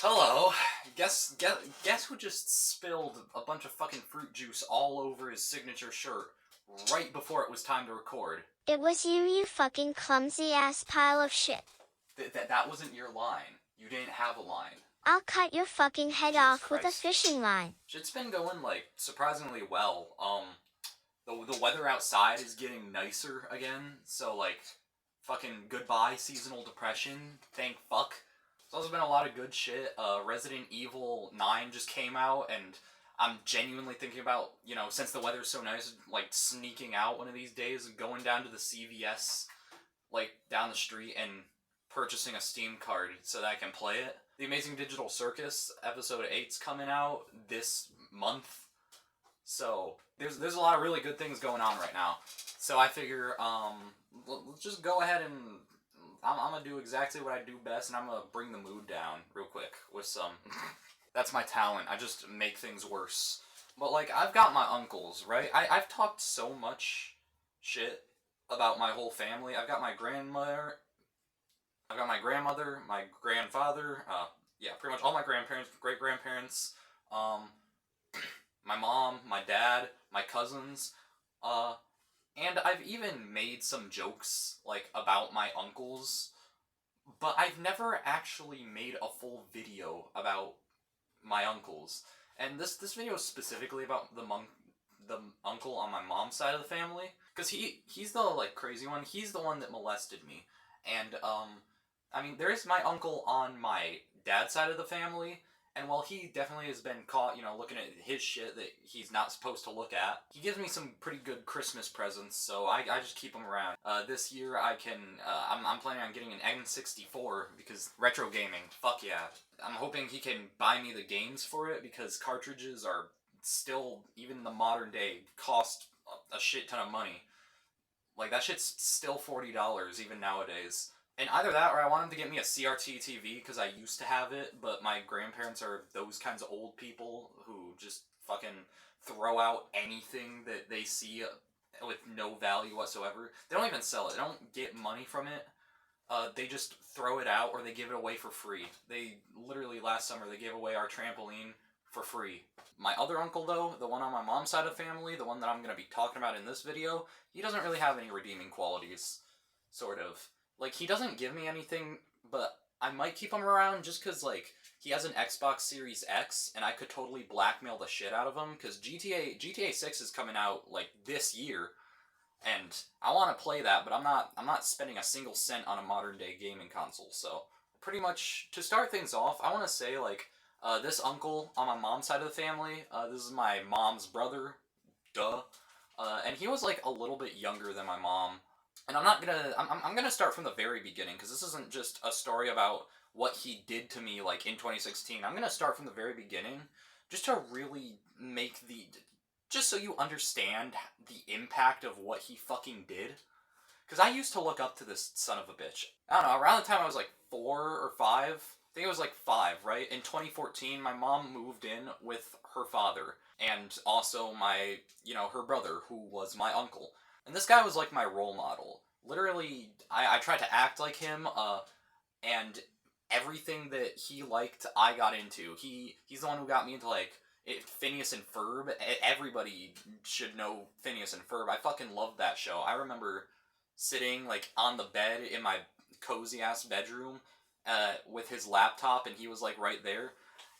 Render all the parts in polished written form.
Hello. Guess who just spilled a bunch of fucking fruit juice all over his signature shirt right before it was time to record? It was you, you fucking clumsy ass pile of shit. That wasn't your line. You didn't have a line. I'll cut your fucking head Jesus off with a Christ. fishing line. Shit's been going like surprisingly well. The weather outside is getting nicer again, so like fucking goodbye seasonal depression. Thank fuck. There's also been a lot of good shit. Resident Evil 9 just came out, and I'm genuinely thinking about, since the weather's so nice, like sneaking out one of these days and going down to the CVS, like down the street, and purchasing a Steam card so that I can play it. The Amazing Digital Circus episode 8's coming out this month, so there's a lot of really good things going on right now. So I figure, let's just go ahead and I'm gonna do exactly what I do best, and I'm gonna bring the mood down real quick with some. That's my talent. I just make things worse. But like, I've got my uncles, right? I've talked so much shit about my whole family. I've got my grandmother. I've got my grandmother, my grandfather. Yeah, pretty much all my grandparents, great grandparents. Um, my mom, my dad, my cousins. And I've even made some jokes, like, about my uncles, but I've never actually made a full video about my uncles. And this video is specifically about the uncle on my mom's side of the family, because he's the, like, crazy one. He's the one that molested me. And, I mean, there's my uncle on my dad's side of the family, and while he definitely has been caught, looking at his shit that he's not supposed to look at, he gives me some pretty good Christmas presents, so I just keep him around. This year I'm planning on getting an N64, because retro gaming, fuck yeah. I'm hoping he can buy me the games for it, because cartridges are still, even in the modern day, cost a shit ton of money. Like, that shit's still $40 even nowadays. And either that, or I want him to get me a CRT TV, because I used to have it, but my grandparents are those kinds of old people who just fucking throw out anything that they see with no value whatsoever. They don't even sell it. They don't get money from it. They just throw it out, or they give it away for free. They literally, last summer, they gave away our trampoline for free. My other uncle, though, the one on my mom's side of the family, the one that I'm going to be talking about in this video, he doesn't really have any redeeming qualities, sort of. Like, he doesn't give me anything, but I might keep him around just because, like, he has an Xbox Series X, and I could totally blackmail the shit out of him, because GTA 6 is coming out, like, this year, and I want to play that, but I'm not spending a single cent on a modern-day gaming console, so pretty much, to start things off, I want to say, like, this uncle on my mom's side of the family, this is my mom's brother, duh, and he was, like, a little bit younger than my mom. And I'm gonna start from the very beginning, because this isn't just a story about what he did to me, like, in 2016. I'm gonna start from the very beginning, just to really just so you understand the impact of what he fucking did. Because I used to look up to this son of a bitch. I don't know, around the time I was like 4 or 5, I think it was like 5, right? In 2014, my mom moved in with her father, and also her brother, who was my uncle. And this guy was like my role model. Literally, I tried to act like him, and everything that he liked, I got into. He's the one who got me into, like, Phineas and Ferb. Everybody should know Phineas and Ferb. I fucking loved that show. I remember sitting, like, on the bed in my cozy-ass bedroom, with his laptop, and he was, like, right there.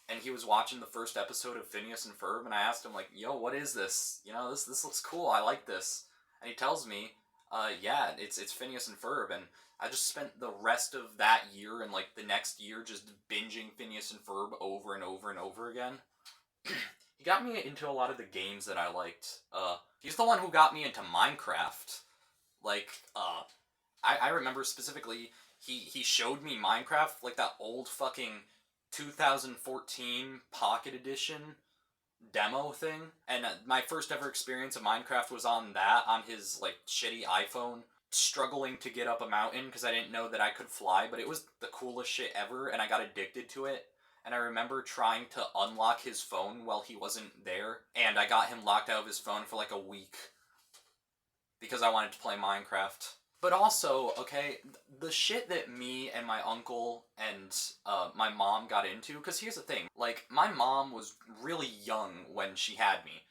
And he was watching the first episode of Phineas and Ferb, and I asked him, like, yo, what is this? This looks cool. I like this. And he tells me, yeah, it's Phineas and Ferb, and I just spent the rest of that year and, like, the next year just binging Phineas and Ferb over and over and over again. He got me into a lot of the games that I liked. He's the one who got me into Minecraft. Like, I remember specifically, he showed me Minecraft, like that old fucking 2014 Pocket Edition demo thing, and my first ever experience of Minecraft was on his, like, shitty iPhone, struggling to get up a mountain because I didn't know that I could fly, but it was the coolest shit ever, and I got addicted to it. And I remember trying to unlock his phone while he wasn't there, and I got him locked out of his phone for like a week because I wanted to play Minecraft. But also, okay, the shit that me and my uncle and my mom got into, because here's the thing, like, my mom was really young when she had me,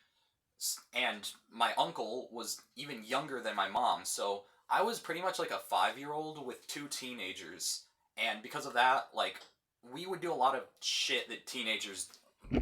and my uncle was even younger than my mom, so I was pretty much like a 5-year-old with two teenagers, and because of that, like, we would do a lot of shit that teenagers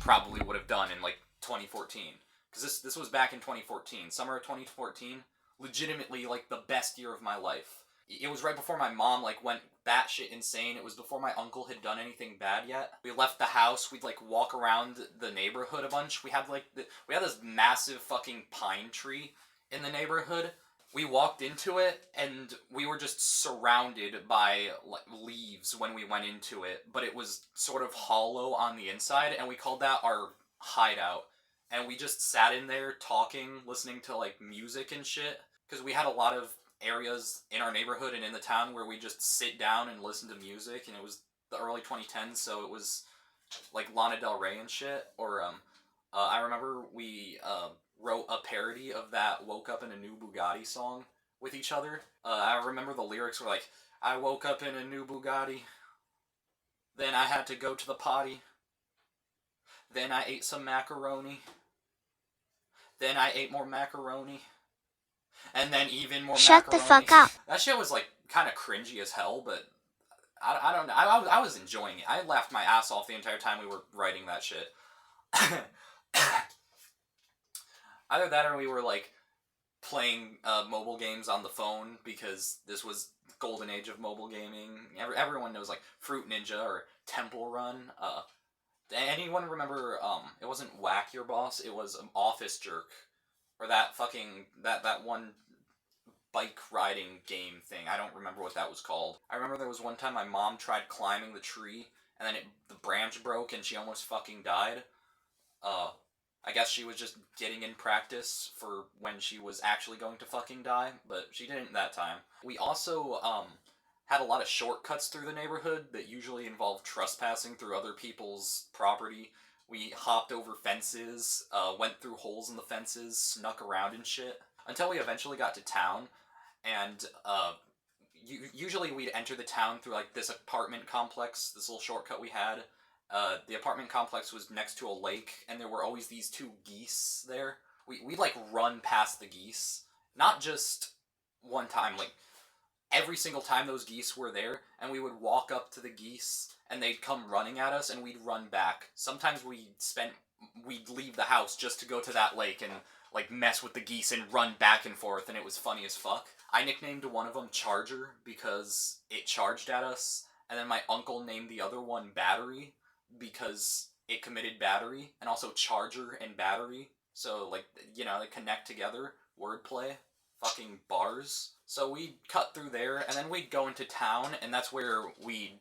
probably would have done in, like, 2014. Because this was back in 2014, summer of 2014, legitimately, like, the best year of my life. It was right before my mom, like, went batshit insane. It was before my uncle had done anything bad yet. We left the house. We'd, like, walk around the neighborhood a bunch. We had, like, we had this massive fucking pine tree in the neighborhood. We walked into it, and we were just surrounded by, like, leaves when we went into it, but it was sort of hollow on the inside, and we called that our hideout. And we just sat in there talking, listening to, like, music and shit, because we had a lot of areas in our neighborhood and in the town where we just sit down and listen to music, and it was the early 2010s, so it was like Lana Del Rey and shit. Or I remember we wrote a parody of that "Woke Up in a New Bugatti" song with each other. I remember the lyrics were like, "I woke up in a new Bugatti, then I had to go to the potty, then I ate some macaroni, then I ate more macaroni, and then even more Shut macaroni." the fuck up. That shit was, like, kind of cringy as hell, but I don't know. I was enjoying it. I laughed my ass off the entire time we were writing that shit. Either that or we were, like, playing mobile games on the phone, because this was golden age of mobile gaming. Everyone knows, like, Fruit Ninja or Temple Run. Anyone remember, it wasn't Whack Your Boss, it was Office Jerk. Or that fucking, that one bike riding game thing. I don't remember what that was called. I remember there was one time my mom tried climbing the tree, and then the branch broke and she almost fucking died. I guess she was just getting in practice for when she was actually going to fucking die, but she didn't that time. We also, had a lot of shortcuts through the neighborhood that usually involved trespassing through other people's property. We hopped over fences, went through holes in the fences, snuck around and shit, until we eventually got to town, and, usually we'd enter the town through, like, this apartment complex, this little shortcut we had. The apartment complex was next to a lake, and there were always these two geese there. We'd, like, run past the geese. Not just one time, like, every single time those geese were there, and we would walk up to the geese, and they'd come running at us, and we'd run back. Sometimes we'd leave the house just to go to that lake and, like, mess with the geese and run back and forth, and it was funny as fuck. I nicknamed one of them Charger because it charged at us, and then my uncle named the other one Battery because it committed battery, and also charger and battery, so, like, you know, they connect together. Wordplay. Fucking bars. So we'd cut through there, and then we'd go into town, and that's where we'd,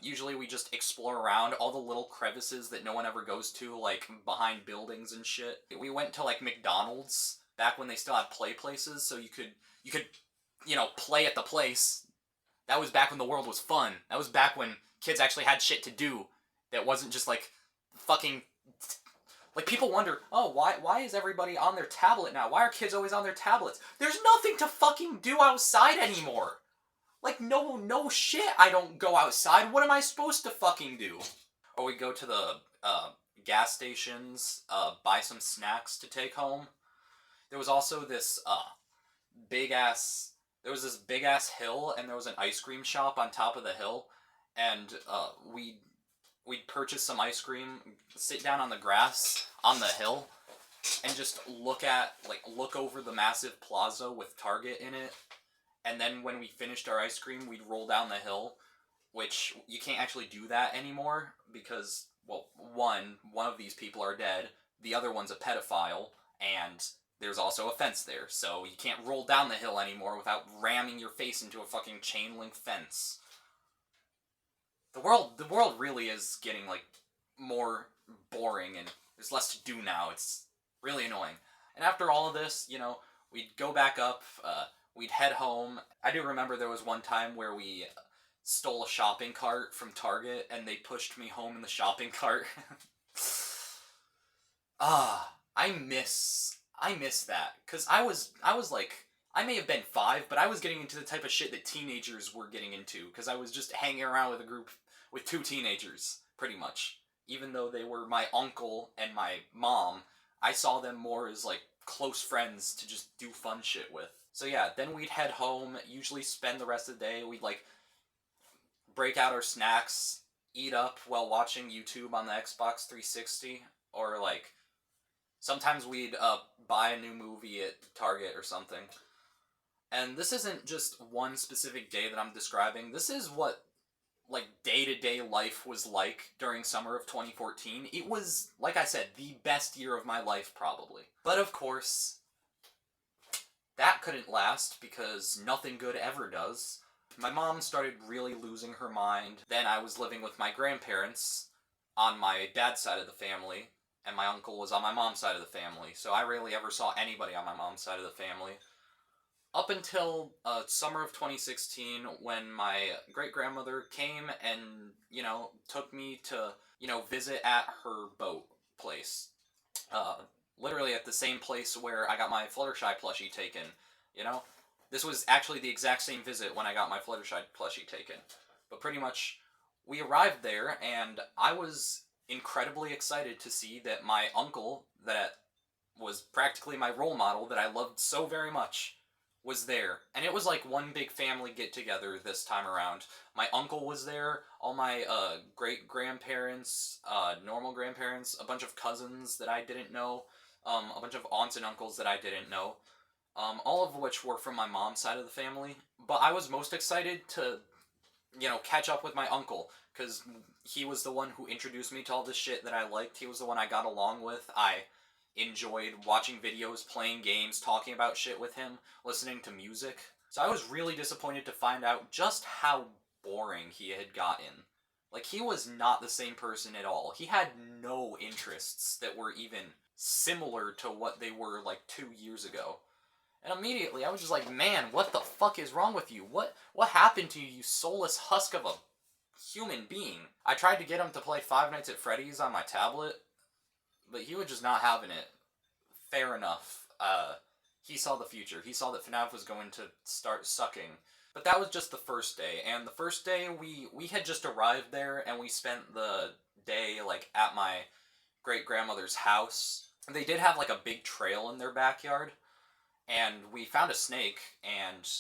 usually we just explore around all the little crevices that no one ever goes to, like, behind buildings and shit. We went to, like, McDonald's, back when they still had play places, so you could, you know, play at the place. That was back when the world was fun. That was back when kids actually had shit to do that wasn't just, like, fucking... Like, people wonder, oh, why is everybody on their tablet now? Why are kids always on their tablets? There's nothing to fucking do outside anymore! Like, no shit, I don't go outside. What am I supposed to fucking do? Or we go to the, gas stations, buy some snacks to take home. There was also this, big-ass hill, and there was an ice cream shop on top of the hill, and, we'd purchase some ice cream, sit down on the grass on the hill, and just look over the massive plaza with Target in it. And then when we finished our ice cream, we'd roll down the hill, which you can't actually do that anymore because, well, one of these people are dead, the other one's a pedophile, and there's also a fence there, so you can't roll down the hill anymore without ramming your face into a fucking chain link fence. The world really is getting, like, more boring, and there's less to do now. It's really annoying. And after all of this, you know, we'd go back up, we'd head home. I do remember there was one time where we stole a shopping cart from Target, and they pushed me home in the shopping cart. I miss that, because I was, like, I may have been 5, but I was getting into the type of shit that teenagers were getting into, because I was just hanging around with a group with 2 teenagers, pretty much. Even though they were my uncle and my mom, I saw them more as, like, close friends to just do fun shit with. So yeah, then we'd head home, usually spend the rest of the day, we'd, like, break out our snacks, eat up while watching YouTube on the Xbox 360, or, like, sometimes we'd buy a new movie at Target or something. And this isn't just one specific day that I'm describing. This is what, like, day-to-day life was like during summer of 2014. It was, like I said, the best year of my life, probably. But of course, that couldn't last, because nothing good ever does. My mom started really losing her mind. Then I was living with my grandparents on my dad's side of the family, and my uncle was on my mom's side of the family, so I rarely ever saw anybody on my mom's side of the family. Up until summer of 2016, when my great-grandmother came and, you know, took me to, you know, visit at her boat place. Literally at the same place where I got my Fluttershy plushie taken, you know? This was actually the exact same visit when I got my Fluttershy plushie taken. But pretty much, we arrived there, and I was incredibly excited to see that my uncle, that was practically my role model that I loved so very much, was there. And it was like one big family get-together this time around. My uncle was there, all my great-grandparents, normal grandparents, a bunch of cousins that I didn't know, a bunch of aunts and uncles that I didn't know, all of which were from my mom's side of the family. But I was most excited to, you know, catch up with my uncle, because he was the one who introduced me to all this shit that I liked. He was the one I got along with. I enjoyed watching videos, playing games, talking about shit with him, listening to music. So I was really disappointed to find out just how boring he had gotten. Like, he was not the same person at all. He had no interests that were even similar to what they were, like, 2 years ago. And immediately I was just like, man, what the fuck is wrong with you? What happened to you, you soulless husk of a human being? I tried to get him to play Five Nights at Freddy's on my tablet, but he was just not having it. Fair enough. He saw the future. He saw that FNAF was going to start sucking. But that was just the first day, and the first day we had just arrived there, and we spent the day, like, at my great-grandmother's house. They did have, like, a big trail in their backyard, and we found a snake, and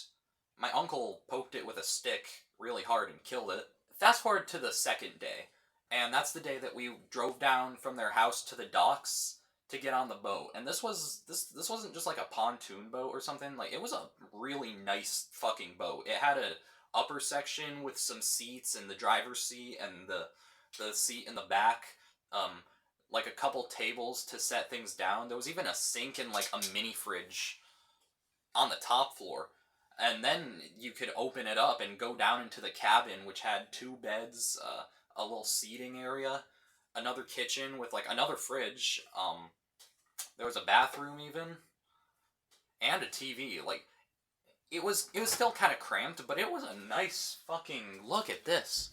my uncle poked it with a stick really hard and killed it. Fast forward to the second day, and that's the day that we drove down from their house to the docks to get on the boat. And this wasn't just like a pontoon boat or something. Like, it was a really nice fucking boat. It had a upper section with some seats and the driver's seat and the seat in the back. Like a couple tables to set things down. There was even a sink and like a mini fridge on the top floor. And then you could open it up and go down into the cabin, which had 2 beds, a little seating area, another kitchen with like another fridge. There was a bathroom even, and a TV. Like, it was still kind of cramped, but it was a nice fucking look at this.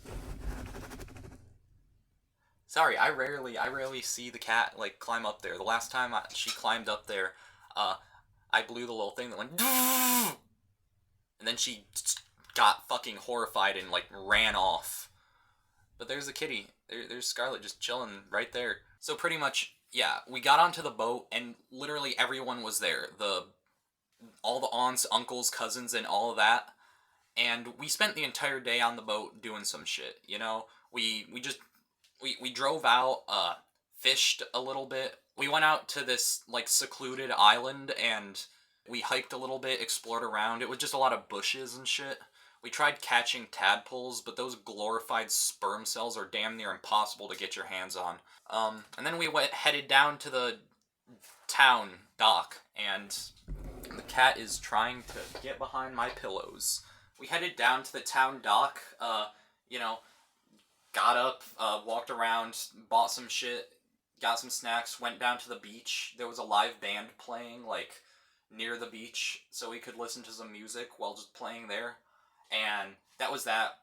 Sorry, I rarely see the cat like climb up there. The last time she climbed up there, I blew the little thing that went, and then she got fucking horrified and like ran off. But there's the kitty. There's Scarlet just chilling right there. So pretty much, yeah, we got onto the boat and literally everyone was there. All the aunts, uncles, cousins, and all of that. And we spent the entire day on the boat doing some shit, you know? We drove out, fished a little bit. We went out to this, like, secluded island and we hiked a little bit, explored around. It was just a lot of bushes and shit. We tried catching tadpoles, but those glorified sperm cells are damn near impossible to get your hands on. And then we headed down to the town dock, and the cat is trying to get behind my pillows. We headed down to the town dock, you know, got up, walked around, bought some shit, got some snacks, went down to the beach. There was a live band playing, like, near the beach, so we could listen to some music while just playing there. And that was that.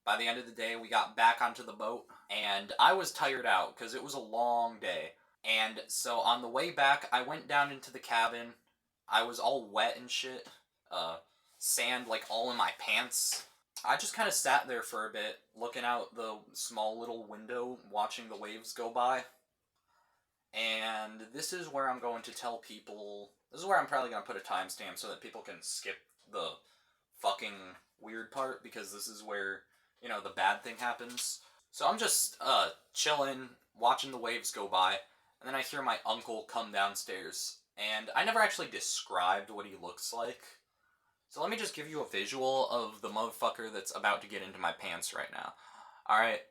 By the end of the day, we got back onto the boat, and I was tired out, because it was a long day. And so on the way back, I went down into the cabin. I was all wet and shit. sand like all in my pants. I just kind of sat there for a bit, looking out the small little window, watching the waves go by. And this is where I'm going to tell people. This is where I'm probably going to put a timestamp so that people can skip the fucking weird part, because this is where, you know, the bad thing happens. So I'm just chilling, watching the waves go by, and then I hear my uncle come downstairs. And I never actually described what he looks like. So let me just give you a visual of the motherfucker that's about to get into my pants right now. Alright.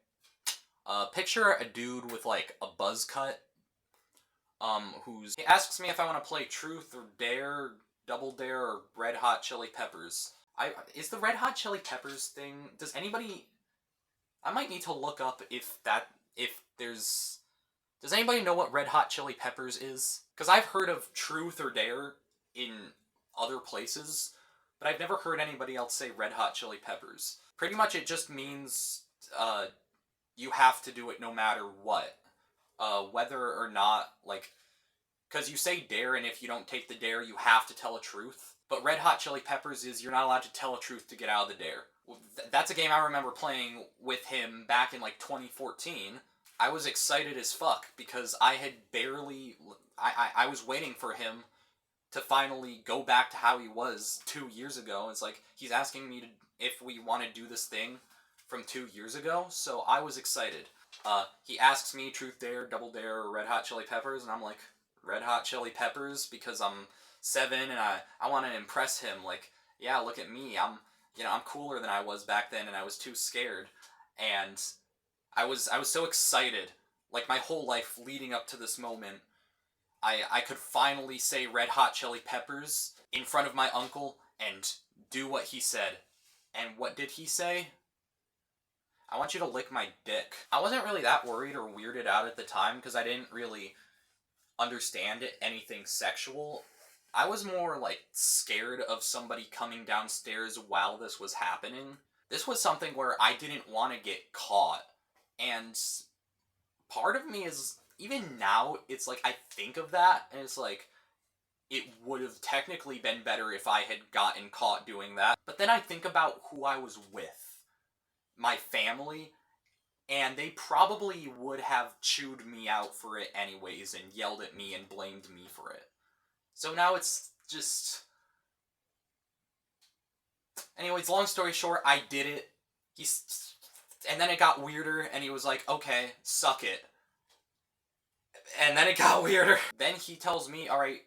Picture a dude with like a buzz cut. He asks me if I want to play Truth or Dare, Double Dare, or Red Hot Chili Peppers. Is the Red Hot Chili Peppers thing, does anybody, I might need to look up does anybody know what Red Hot Chili Peppers is? Because I've heard of Truth or Dare in other places, but I've never heard anybody else say Red Hot Chili Peppers. Pretty much it just means, you have to do it no matter what. Whether or not, like, because you say dare, and if you don't take the dare, you have to tell a truth. But Red Hot Chili Peppers is you're not allowed to tell a truth to get out of the dare. That's a game I remember playing with him back in, like, 2014. I was excited as fuck, because I had barely... I was waiting for him to finally go back to how he was 2 years ago. It's like, he's asking me if we want to do this thing from 2 years ago, so I was excited. He asks me Truth Dare, Double Dare, or Red Hot Chili Peppers, and I'm like, Red Hot Chili Peppers, because I'm 7 and I want to impress him. Like, yeah, look at me. I'm cooler than I was back then, and I was too scared. And I was so excited. Like, my whole life leading up to this moment, I could finally say Red Hot Chili Peppers in front of my uncle and do what he said. And what did he say? I want you to lick my dick. I wasn't really that worried or weirded out at the time, because I didn't really understand anything sexual. I was more, like, scared of somebody coming downstairs while this was happening. This was something where I didn't want to get caught. And part of me is, even now, it's like, I think of that, and it's like, it would have technically been better if I had gotten caught doing that. But then I think about who I was with. My family, and they probably would have chewed me out for it anyways and yelled at me and blamed me for it. So now it's just... Anyways, long story short, I did it. And then it got weirder, and he was like, okay, suck it. And then it got weirder. Then he tells me, alright,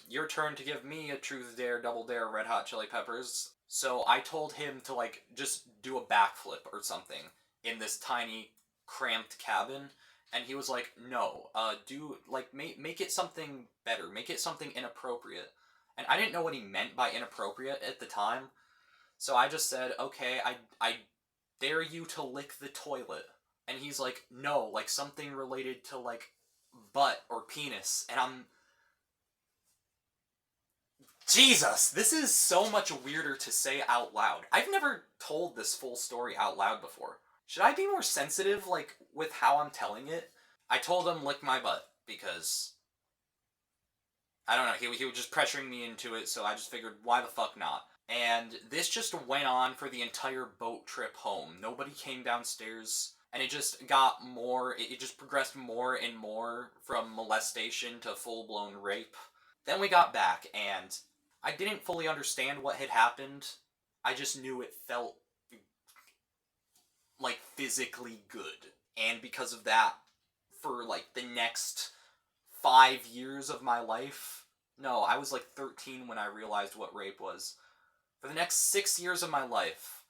your turn to give me a Truth Dare, Double Dare, Red Hot Chili Peppers. So I told him to, like, just do a backflip or something in this tiny, cramped cabin. And he was like, no, make it something better. Make it something inappropriate. And I didn't know what he meant by inappropriate at the time. So I just said, okay, I dare you to lick the toilet. And he's like, no, like something related to, like, butt or penis. And I'm... Jesus, this is so much weirder to say out loud. I've never told this full story out loud before. Should I be more sensitive, like, with how I'm telling it? I told him lick my butt, because... I don't know, he was just pressuring me into it, so I just figured, why the fuck not? And this just went on for the entire boat trip home. Nobody came downstairs, and it just got more, it just progressed more and more from molestation to full-blown rape. Then we got back, and I didn't fully understand what had happened. I just knew it felt, like, physically good. And because of that, for, like, the next 5 years of my life... No, I was, like, 13 when I realized what rape was. For the next 6 years of my life,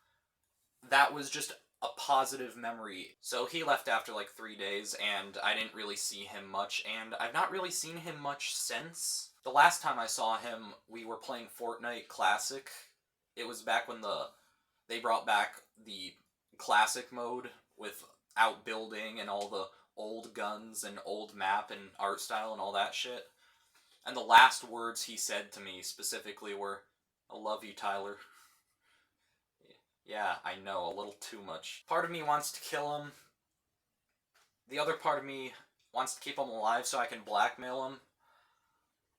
that was just a positive memory. So he left after, like, 3 days, and I didn't really see him much, and I've not really seen him much since. The last time I saw him, we were playing Fortnite Classic. It was back when they brought back the Classic mode with outbuilding and all the old guns and old map and art style and all that shit. And the last words he said to me specifically were, I love you, Tyler. Yeah, I know, a little too much. Part of me wants to kill him. The other part of me wants to keep him alive so I can blackmail him.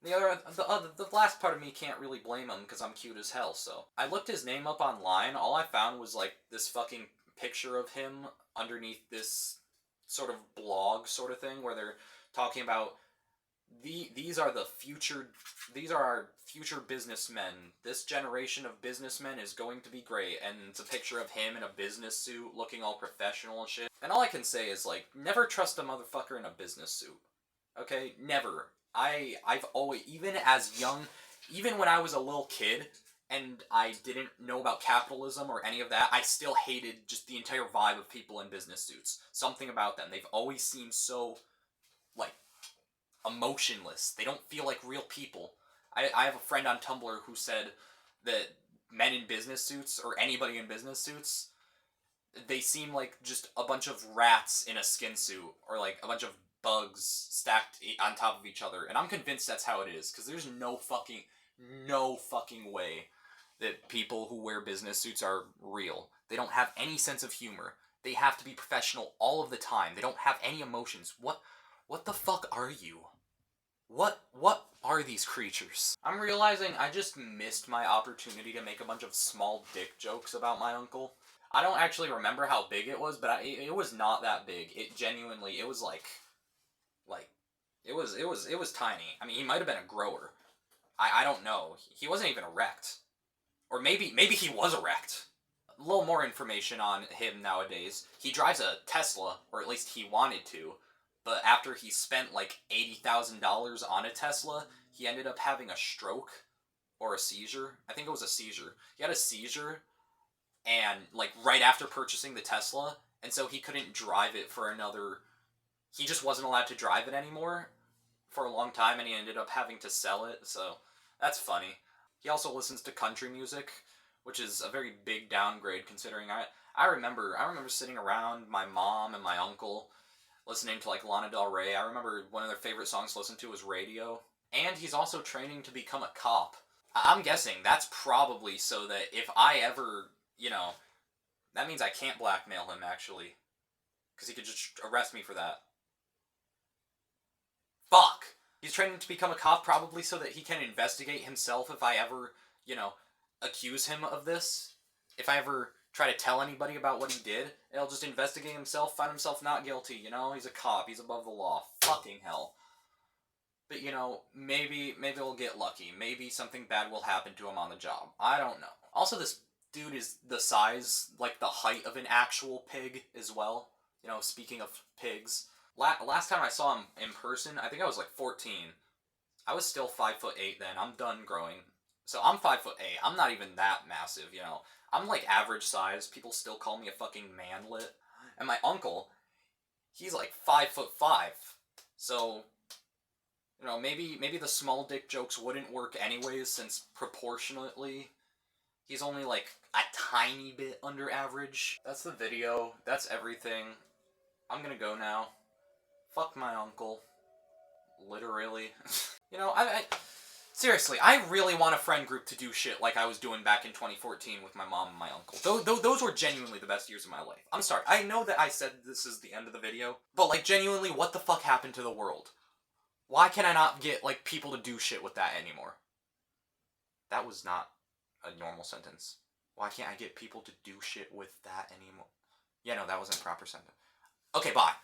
The last part of me can't really blame him because I'm cute as hell, so. I looked his name up online, all I found was, like, this fucking picture of him underneath this sort of blog sort of thing where they're talking about these are our future businessmen. This generation of businessmen is going to be great, and it's a picture of him in a business suit looking all professional and shit. And all I can say is, like, never trust a motherfucker in a business suit. Okay? Never. I've always, even as young, even when I was a little kid and I didn't know about capitalism or any of that, I still hated just the entire vibe of people in business suits. Something about them. They've always seemed so, like, emotionless. They don't feel like real people. I have a friend on Tumblr who said that men in business suits, or anybody in business suits, they seem like just a bunch of rats in a skin suit, or like a bunch of bugs stacked on top of each other. And I'm convinced that's how it is, because there's no fucking way that people who wear business suits are real. They don't have any sense of humor. They have to be professional all of the time. They don't have any emotions. What the fuck are you? What are these creatures? I'm realizing I just missed my opportunity to make a bunch of small dick jokes about my uncle. I don't actually remember how big it was, but it was not that big. It genuinely, it was like, it was tiny. I mean, he might have been a grower. I don't know. He wasn't even erect. Or maybe he was erect. A little more information on him nowadays. He drives a Tesla, or at least he wanted to. But after he spent like $80,000 on a Tesla, he ended up having a stroke or a seizure. I think it was a seizure. He had a seizure, and like right after purchasing the Tesla, and so he couldn't drive it for another. He just wasn't allowed to drive it anymore for a long time, and he ended up having to sell it. So that's funny. He also listens to country music, which is a very big downgrade considering I remember sitting around my mom and my uncle listening to like Lana Del Rey. I remember one of their favorite songs to listen to was Radio. And he's also training to become a cop. I'm guessing that's probably so that if I ever, that means I can't blackmail him actually. Because he could just arrest me for that. Fuck! He's training to become a cop probably so that he can investigate himself if I ever, accuse him of this. If I ever try to tell anybody about what he did, he'll just investigate himself, find himself not guilty, He's a cop, he's above the law. Fucking hell. But, maybe we'll get lucky. Maybe something bad will happen to him on the job. I don't know. Also, this dude is the size, like the height of an actual pig as well. Speaking of pigs. Last time I saw him in person, I think I was like 14. I was still 5'8" then. I'm done growing. So I'm 5'8". I'm not even that massive, I'm like average size. People still call me a fucking manlet. And my uncle, he's like 5'5". So, maybe the small dick jokes wouldn't work anyways, since proportionately, he's only like a tiny bit under average. That's the video. That's everything. I'm gonna go now. Fuck my uncle. Literally. Seriously, I really want a friend group to do shit like I was doing back in 2014 with my mom and my uncle. Those were genuinely the best years of my life. I'm sorry, I know that I said this is the end of the video, but like genuinely, what the fuck happened to the world? Why can I not get like people to do shit with that anymore? That was not a normal sentence. Why can't I get people to do shit with that anymore? Yeah, no, that wasn't a proper sentence. Okay, bye.